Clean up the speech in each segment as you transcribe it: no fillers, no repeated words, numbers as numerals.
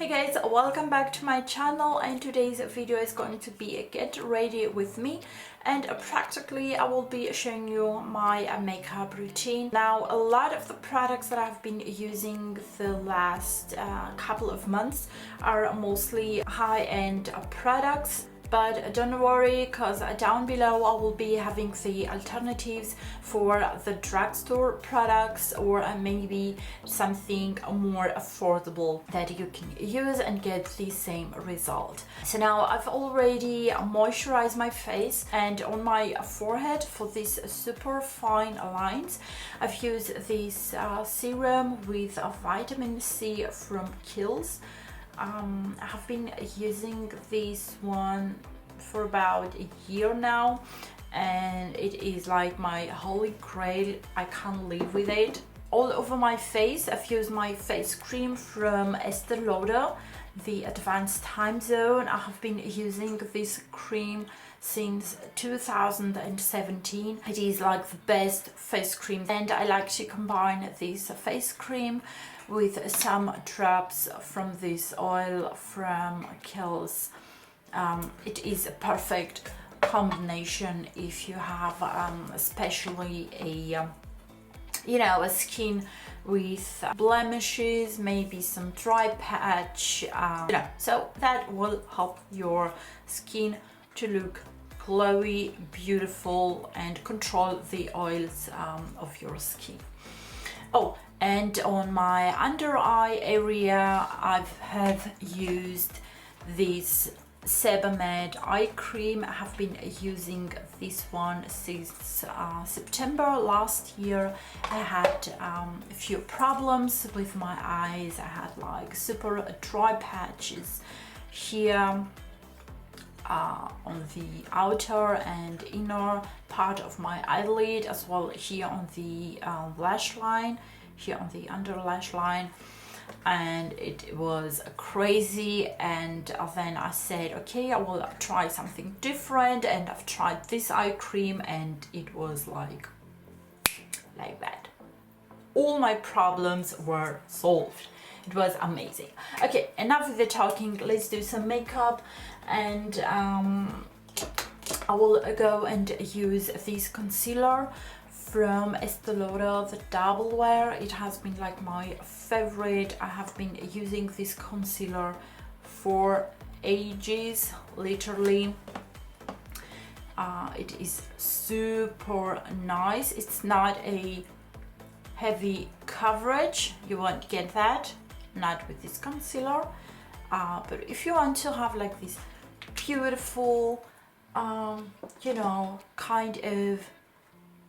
Hey guys, welcome back to my channel, and today's video is going to be a get ready with me, and practically I will be showing you my makeup routine. Now, a lot of the products that I've been using the last couple of months are mostly high-end products. But don't worry, because down below I will be having the alternatives for the drugstore products, or maybe something more affordable that you can use and get the same result. So now I've already moisturized my face, and on my forehead for these super fine lines I've used this serum with vitamin C from KIEHL'S. I have been using this one for about a year now, and it is like my holy grail. I can't live with it. All over my face I've used my face cream from LAUDER, the Advanced Time Zone. I have been using this cream since 2017. It is like the best face cream, and I like to combine this face cream with some drops from this oil from KIEHL'S. It is a perfect combination if you have especially a a skin with blemishes, maybe some dry patch, so that will help your skin to look glowy, beautiful, and control the oils of your skin. Oh, and on my under eye area I have used this SEBAMED eye cream. I have been using this one since September last year. I had a few problems with my eyes. I had like super dry patches here on the outer and inner part of my eyelid, as well here on the lash line, here on the under lash line, and it was crazy. And then I said, okay, I will try something different, and I've tried this eye cream, and it was like that. All my problems were solved. It was amazing. Okay, enough of the talking, let's do some makeup. And I will go and use this concealer from Estee Lauder, the Double Wear. It has been like my favorite. I have been using this concealer for ages, literally. It is super nice. It's not a heavy coverage, you won't get that, not with this concealer, but if you want to have like this beautiful kind of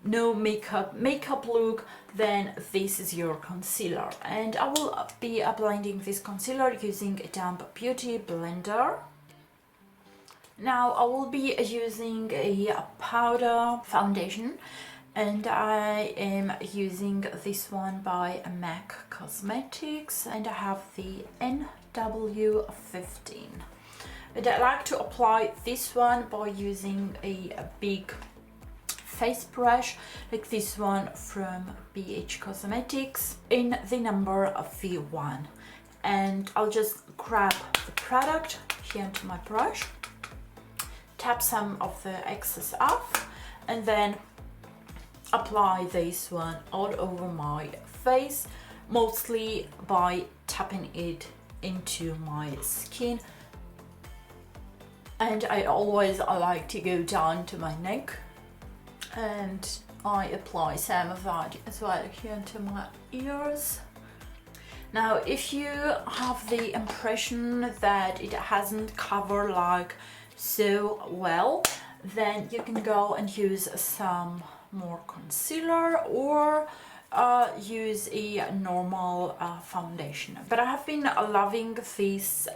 no makeup look, then this is your concealer. And I will be blending this concealer using a damp beauty blender. Now I will be using a powder foundation, and I am using this one by MAC Cosmetics, and I have the NW15. And I like to apply this one by using a big face brush like this one from BH Cosmetics in the number V1. And I'll just grab the product here into my brush, tap some of the excess off, and then apply this one all over my face, mostly by tapping it into my skin. And I always like to go down to my neck, and I apply some of that as well here into my ears. Now, if you have the impression that it hasn't covered like so well, then you can go and use some more concealer, or use a normal foundation. But I have been loving this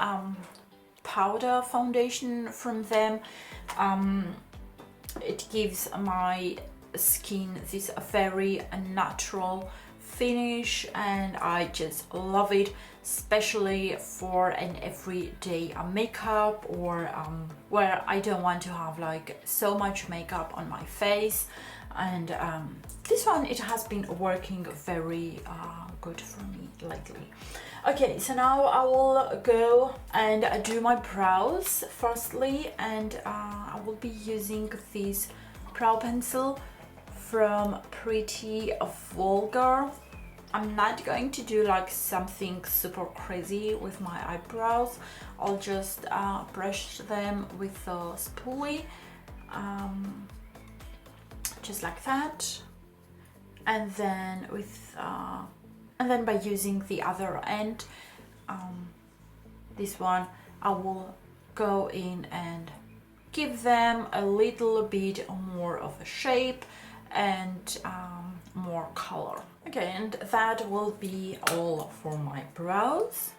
powder foundation from them. It gives my skin this very natural finish, and I just love it, especially for an everyday makeup, or where I don't want to have like so much makeup on my face. and this one, it has been working very good for me lately. Okay, so now I will go and do my brows firstly, and I will be using this brow pencil from Pretty Vulgar. I'm not going to do like something super crazy with my eyebrows. I'll just brush them with a spoolie, just like that, and then by using the other end, this one, I will go in and give them a little bit more of a shape and more color. Okay, and that will be all for my brows.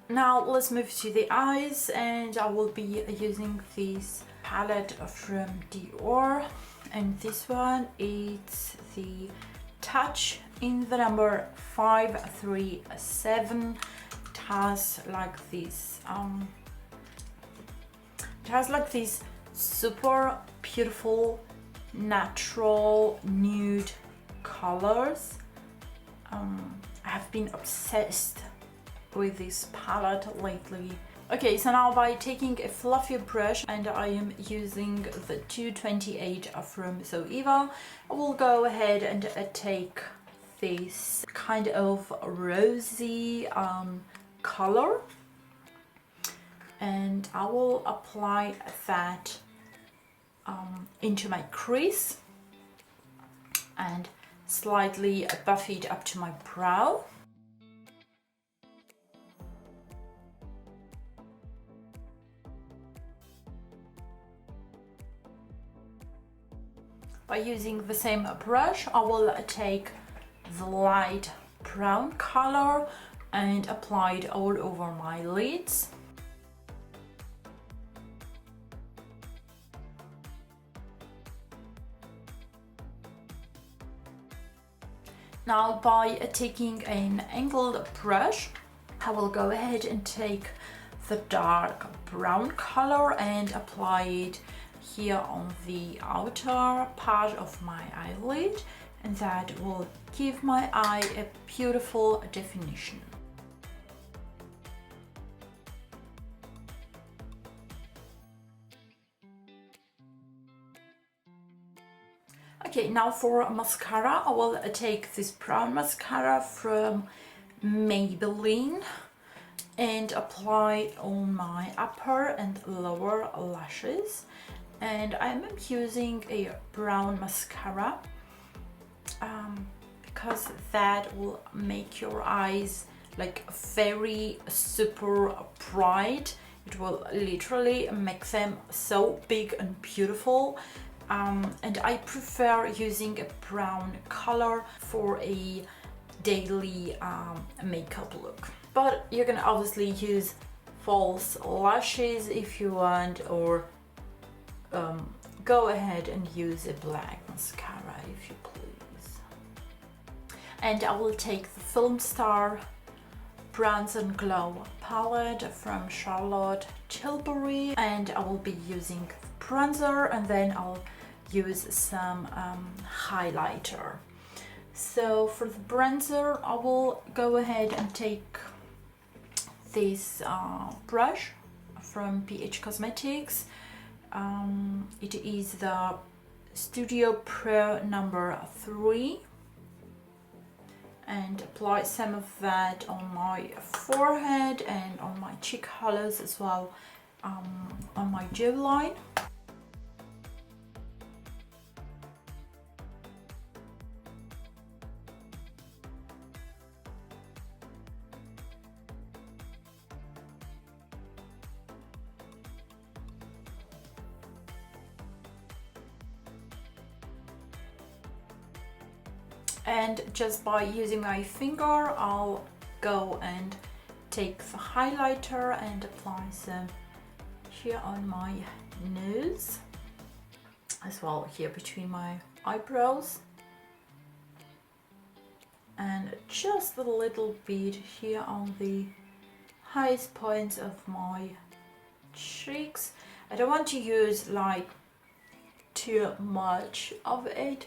Now let's move to the eyes, and I will be using this palette from DIOR, and this one is the Touch in the number 537. It has like this super beautiful natural nude colors. I have been obsessed with this palette lately. Okay, so now by taking a fluffy brush, and I am using the 228 from Zoeva, I will go ahead and take this kind of rosy color, and I will apply that into my crease and slightly buff it up to my brow. By using the same brush, I will take the light brown color and apply it all over my lids. Now by taking an angled brush, I will go ahead and take the dark brown color and apply it here on the outer part of my eyelid, and that will give my eye a beautiful definition. Okay, now for mascara, I will take this brown mascara from Maybelline and apply it on my upper and lower lashes. And I'm using a brown mascara because that will make your eyes like very super bright. It will literally make them so big and beautiful. And I prefer using a brown color for a daily makeup look. But you can obviously use false lashes if you want, or go ahead and use a black mascara if you please. And I will take the Film Star Bronze and Glow palette from Charlotte Tilbury, and I will be using bronzer, and then I'll use some highlighter. So for the bronzer, I will go ahead and take this brush from COMSETICS. It is the Studio Pro number 3, and apply some of that on my forehead and on my cheek hollows as well, on my jawline. And just by using my finger, I'll go and take the highlighter and apply some here on my nose, as well here between my eyebrows, and just a little bit here on the highest points of my cheeks. I don't want to use like too much of it,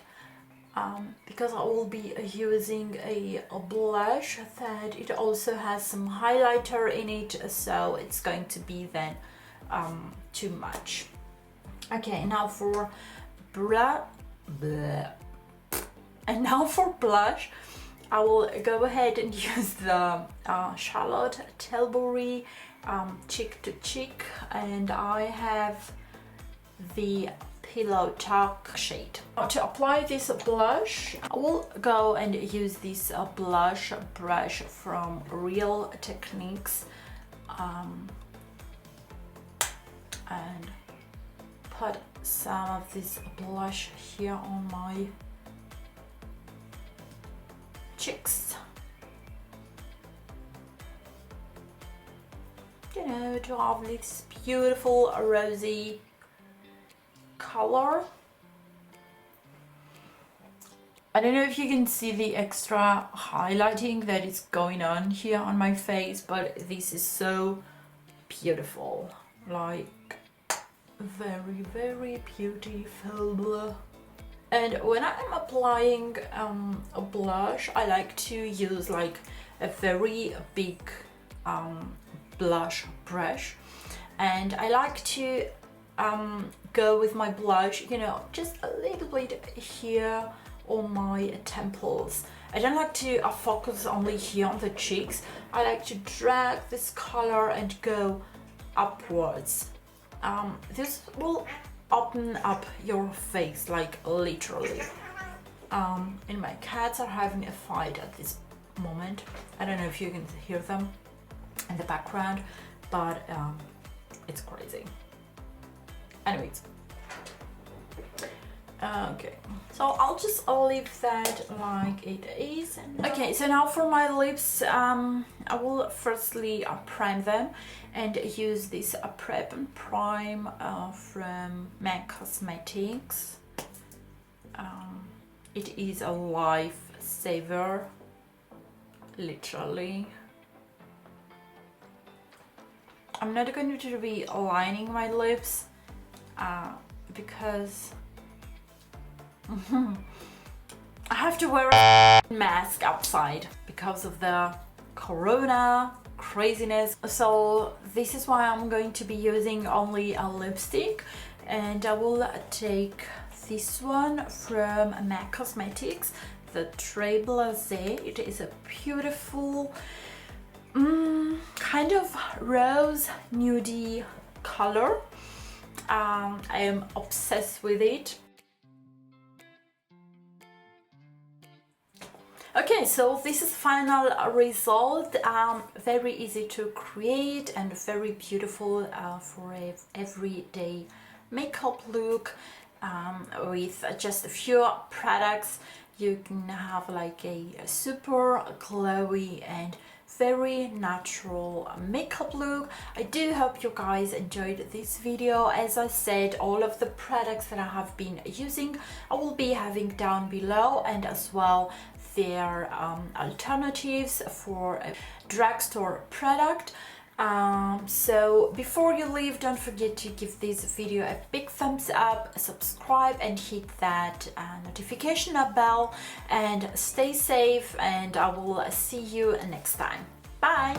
because I will be using a blush that it also has some highlighter in it, so it's going to be then too much. Okay, now for blush, I will go ahead and use the Charlotte Tilbury Cheek to Cheek, and I have the Pillow Talk shade. Now, to apply this blush, I will go and use this blush brush from Real Techniques and put some of this blush here on my cheeks, you know, to have this beautiful rosy color. I don't know if you can see the extra highlighting that is going on here on my face, but this is so beautiful, like very, very beautiful. And when I'm applying a blush, I like to use like a very big blush brush, and I like to go with my blush, you know, just a little bit here on my temples. I don't like to focus only here on the cheeks. I like to drag this color and go upwards. This will open up your face, like literally. And my cats are having a fight at this moment. I don't know if you can hear them in the background, but it's crazy. Anyways, okay, so I'll just leave that like it is. Okay, so now for my lips, I will firstly prime them and use this Prep and Prime from MAC Cosmetics. It is a lifesaver, literally. I'm not going to be aligning my lips because I have to wear a mask outside because of the corona craziness. So this is why I'm going to be using only a lipstick, and I will take this one from MAC Cosmetics, the Très Blasé. It is a beautiful kind of rose nudie color. I am obsessed with it. Okay, so this is final result. Very easy to create and very beautiful for a everyday makeup look. With just a few products, you can have like a super glowy and very natural makeup look. I do hope you guys enjoyed this video. As I said, all of the products that I have been using I will be having down below, and as well their alternatives for a drugstore product. So before you leave, don't forget to give this video a big thumbs up, subscribe and hit that notification bell, and stay safe, and I will see you next time. Bye!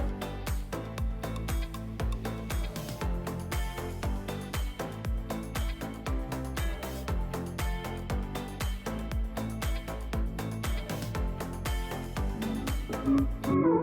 Mm-hmm.